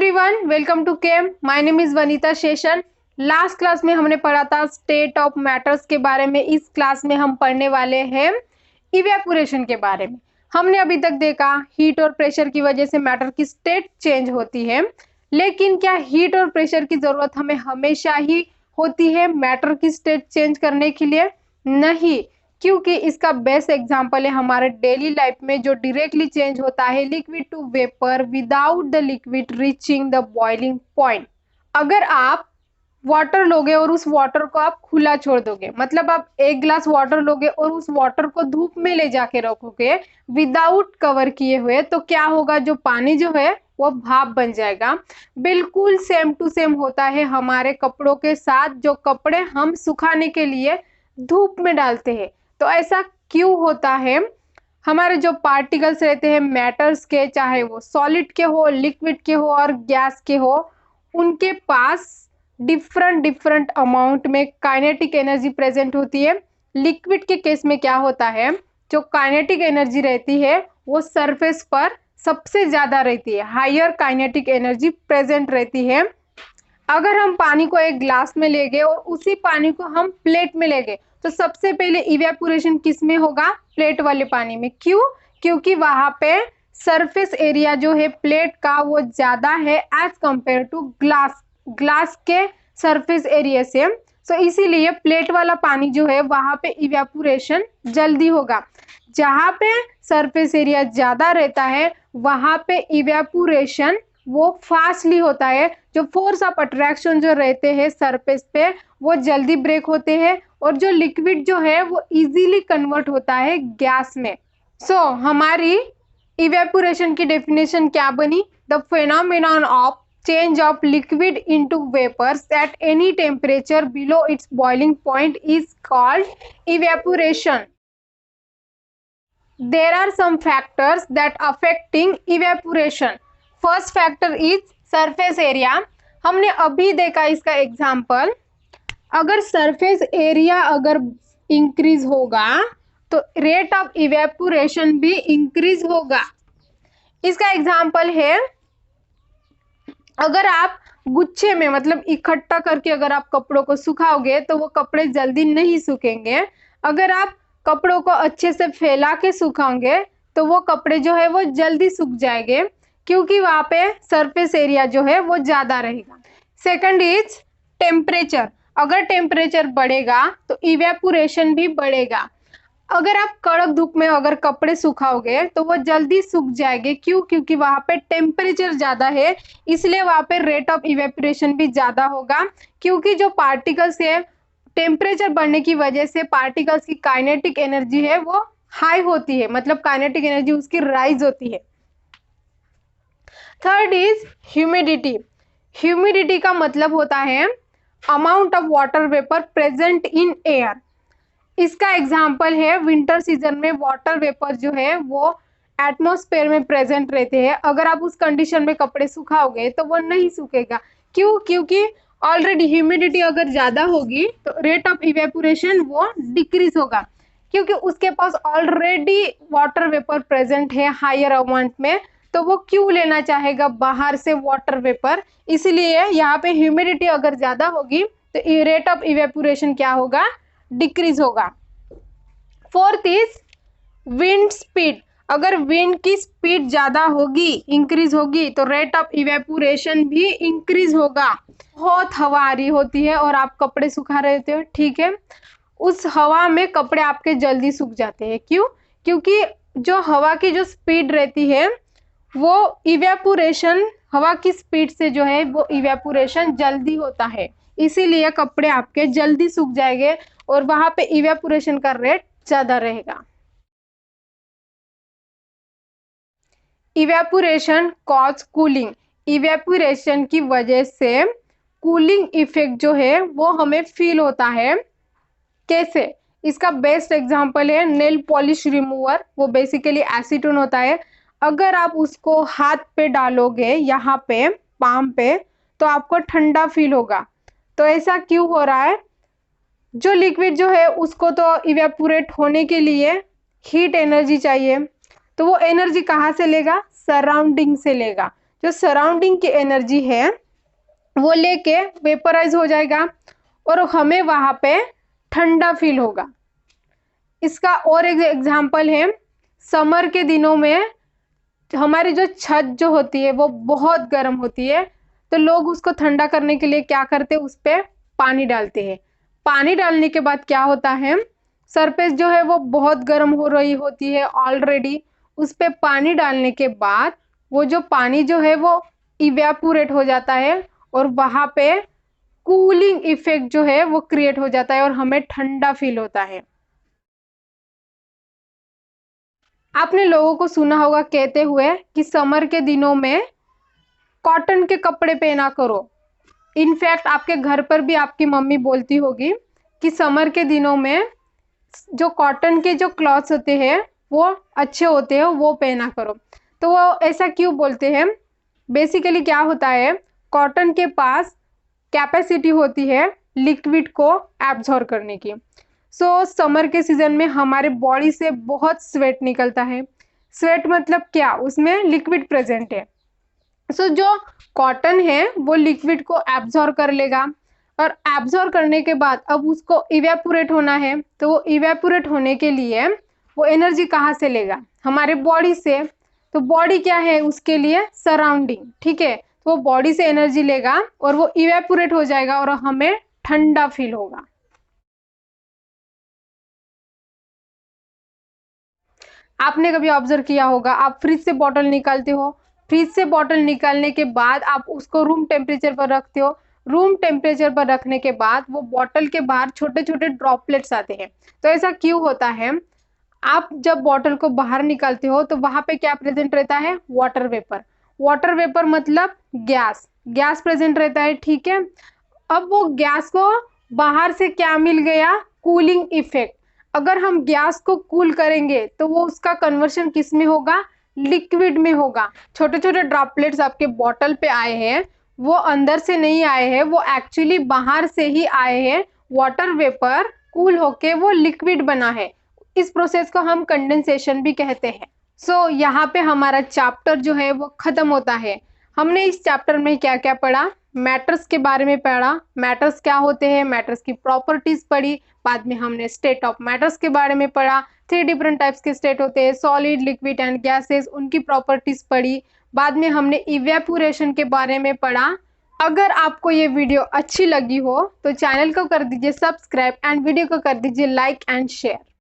Everyone, welcome to Chem. My name is Vanita Seshan. Last class में हमने पढ़ा था स्टेट ऑफ मैटर्स के बारे में। इस क्लास में हम पढ़ने वाले हैं इवेपोरेशन के बारे में। हमने अभी तक देखा हीट और प्रेशर की वजह से मैटर की स्टेट चेंज होती है, लेकिन क्या हीट और प्रेशर की जरूरत हमें हमेशा ही होती है मैटर की स्टेट चेंज करने के लिए? नहीं, क्योंकि इसका बेस्ट एग्जांपल है हमारे डेली लाइफ में जो डायरेक्टली चेंज होता है liquid to vapour without the liquid reaching the boiling point. अगर आप वाटर लोगे और उस वाटर को आप खुला छोड़ दोगे, मतलब आप एक ग्लास वाटर लोगे और उस वाटर को धूप में ले जाके रखोगे विदाउट कवर किए हुए, तो क्या होगा? जो पानी जो है वो भाप बन जाएगा। बिल्कुल सेम टू सेम होता है हमारे कपड़ों के साथ। जो कपड़े हम सुखाने के लिए धूप में डालते हैं, तो ऐसा क्यों होता है? हमारे जो पार्टिकल्स रहते हैं मैटर्स के, चाहे वो सॉलिड के हो, लिक्विड के हो और गैस के हो, उनके पास डिफरेंट अमाउंट में काइनेटिक एनर्जी प्रेजेंट होती है। लिक्विड के केस में क्या होता है, जो काइनेटिक एनर्जी रहती है वो सरफेस पर सबसे ज्यादा रहती है, हायर काइनेटिक एनर्जी प्रेजेंट रहती है। अगर हम पानी को एक ग्लास में ले गए और उसी पानी को हम प्लेट में ले गए, तो सबसे पहले इवेपोरेशन किस में होगा? प्लेट वाले पानी में। क्यों? क्योंकि वहां पे सरफेस एरिया जो है प्लेट का वो ज्यादा है एज कंपेयर टू ग्लास के सरफेस एरिया से। सो इसीलिए प्लेट वाला पानी जो है वहां पे इवेपोरेशन जल्दी होगा। जहां पे सरफेस एरिया ज्यादा रहता है वहां पे इवेपोरेशन वो फास्टली होता है। जो फोर्स ऑफ अट्रैक्शन जो रहते हैं सरफेस पे वो जल्दी ब्रेक होते हैं और जो लिक्विड जो है वो इजीली कन्वर्ट होता है गैस में। सो हमारी इवेपोरेशन की डेफिनेशन क्या बनी? The phenomenon of change of liquid into vapors at any temperature below its boiling point is called evaporation. There are some factors that affecting evaporation. First factor is surface area. हमने अभी देखा इसका example. अगर surface area अगर increase होगा तो rate of evaporation भी increase होगा। इसका एग्जाम्पल है, अगर आप गुच्छे में मतलब इकट्ठा करके अगर आप कपड़ों को सुखाओगे तो वो कपड़े जल्दी नहीं सूखेंगे। अगर आप कपड़ों को अच्छे से फैला के सुखाओगे तो वो कपड़े जो है वो जल्दी सूख जाएंगे, क्योंकि वहां पे सरफेस एरिया जो है वो ज्यादा रहेगा। Second is temperature. अगर टेम्परेचर बढ़ेगा तो इवेपोरेशन भी बढ़ेगा। अगर आप कड़क धूप में अगर कपड़े सुखाओगे तो वो जल्दी सूख जाएंगे। क्यों? क्योंकि वहां पे टेम्परेचर ज्यादा है, इसलिए वहां पे रेट ऑफ इवेपोरेशन भी ज्यादा होगा। क्योंकि जो पार्टिकल्स है, टेम्परेचर बढ़ने की वजह से पार्टिकल्स की काइनेटिक एनर्जी है वो हाई होती है, मतलब काइनेटिक एनर्जी उसकी राइज होती है। Third is humidity. ह्यूमिडिटी का मतलब होता है amount of water vapour present in air. इसका एग्जाम्पल है विंटर सीजन में वाटर वेपर जो है वो एटमॉस्फेयर में प्रेजेंट रहते हैं। अगर आप उस कंडीशन में कपड़े सुखाओगे तो वो नहीं सूखेगा। क्यों? क्योंकि ऑलरेडी ह्यूमिडिटी अगर ज्यादा होगी तो रेट ऑफ इवेपोरेशन वो डिक्रीज होगा, क्योंकि उसके पास ऑलरेडी वाटर वेपर प्रेजेंट है हायर अमाउंट में, तो वो क्यों लेना चाहेगा बाहर से वाटर वेपर? इसलिए यहाँ पे ह्यूमिडिटी अगर ज्यादा होगी तो रेट ऑफ इवेपोरेशन क्या होगा? डिक्रीज होगा। Fourth is wind speed. अगर विंड की स्पीड ज्यादा होगी, इंक्रीज होगी, तो रेट ऑफ इवेपोरेशन भी इंक्रीज होगा। बहुत हवा आ रही होती है और आप कपड़े सुखा रहे होते हो, ठीक है, उस हवा में कपड़े आपके जल्दी सूख जाते हैं। क्यों? क्योंकि जो हवा की जो स्पीड रहती है वो इवेपोरेशन, हवा की स्पीड से जो है वो इवेपोरेशन जल्दी होता है, इसीलिए कपड़े आपके जल्दी सूख जाएंगे और वहां पे इवेपोरेशन का रेट ज्यादा रहेगा। Evaporation cause cooling. इवेपोरेशन की वजह से कूलिंग इफेक्ट जो है वो हमें फील होता है। कैसे? इसका बेस्ट एग्जांपल है नेल पॉलिश रिमूवर। वो बेसिकली एसीटोन होता है। अगर आप उसको हाथ पे डालोगे, यहाँ पे पाम पे, तो आपको ठंडा फील होगा। तो ऐसा क्यों हो रहा है? जो लिक्विड जो है उसको तो इवेपोरेट होने के लिए हीट एनर्जी चाहिए, तो वो एनर्जी कहाँ से लेगा? सराउंडिंग से लेगा। जो सराउंडिंग की एनर्जी है वो लेके वेपराइज हो जाएगा और हमें वहां पे ठंडा फील होगा। इसका और एक एग्जांपल है, समर के दिनों में हमारी जो छत जो होती है वो बहुत गर्म होती है, तो लोग उसको ठंडा करने के लिए क्या करते हैं, उस पे पानी डालते हैं। पानी डालने के बाद क्या होता है, सरफेस जो है वो बहुत गर्म हो रही होती है ऑलरेडी, उस पे पानी डालने के बाद वो जो पानी जो है वो इवेपोरेट हो जाता है और वहां पे कूलिंग इफेक्ट जो है वो क्रिएट हो जाता है और हमें ठंडा फील होता है। आपने लोगों को सुना होगा कहते हुए कि समर के दिनों में कॉटन के कपड़े पहना करो। इनफैक्ट आपके घर पर भी आपकी मम्मी बोलती होगी कि समर के दिनों में जो कॉटन के जो क्लॉथ्स होते हैं वो अच्छे होते हैं, वो पहना करो। तो वो ऐसा क्यों बोलते हैं, बेसिकली क्या होता है, कॉटन के पास कैपेसिटी होती है लिक्विड को एब्जॉर्ब करने की। सो समर के सीजन में हमारे बॉडी से बहुत स्वेट निकलता है। स्वेट मतलब क्या, उसमें लिक्विड प्रेजेंट है। सो जो कॉटन है वो लिक्विड को एब्जॉर्ब कर लेगा और एब्जॉर्ब करने के बाद अब उसको इवेपोरेट होना है, तो वो इवेपोरेट होने के लिए वो एनर्जी कहाँ से लेगा, हमारे बॉडी से। तो बॉडी क्या है उसके लिए, सराउंडिंग, ठीक है। तो वो बॉडी से एनर्जी लेगा और वो इवेपोरेट हो जाएगा और हमें ठंडा फील होगा। आपने कभी ऑब्जर्व किया होगा, आप फ्रिज से बॉटल निकालते हो, फ्रिज से बॉटल निकालने के बाद आप उसको रूम टेम्परेचर पर रखते हो, रूम टेम्परेचर पर रखने के बाद वो बॉटल के बाहर छोटे छोटे ड्रॉपलेट्स आते हैं। तो ऐसा क्यों होता है, आप जब बॉटल को बाहर निकालते हो तो वहां पे क्या प्रेजेंट रहता है, वाटर वेपर। वाटर वेपर मतलब गैस, गैस प्रेजेंट रहता है, ठीक है। अब वो गैस को बाहर से क्या मिल गया, कूलिंग इफेक्ट। अगर हम गैस को कूल करेंगे तो वो उसका कन्वर्शन किस में होगा, लिक्विड में होगा। छोटे छोटे ड्रॉपलेट्स आपके बॉटल पे आए हैं, वो अंदर से नहीं आए हैं, वो एक्चुअली बाहर से ही आए हैं। वाटर वेपर कूल होके वो लिक्विड बना है। इस प्रोसेस को हम कंडेंसेशन भी कहते हैं। सो यहाँ पे हमारा चैप्टर जो है वो खत्म होता है। हमने इस चैप्टर में क्या क्या पढ़ा, मैटर्स के बारे में पढ़ा, मैटर्स क्या होते हैं, मैटर्स की प्रॉपर्टीज पढ़ी। बाद में हमने स्टेट ऑफ मैटर्स के बारे में पढ़ा, 3 डिफरेंट टाइप्स के स्टेट होते हैं, सॉलिड, लिक्विड एंड गैसेस, उनकी प्रॉपर्टीज पढ़ी। बाद में हमने इवेपोरेशन के बारे में पढ़ा। अगर आपको ये वीडियो अच्छी लगी हो तो चैनल को कर दीजिए सब्सक्राइब एंड वीडियो को कर दीजिए लाइक एंड शेयर।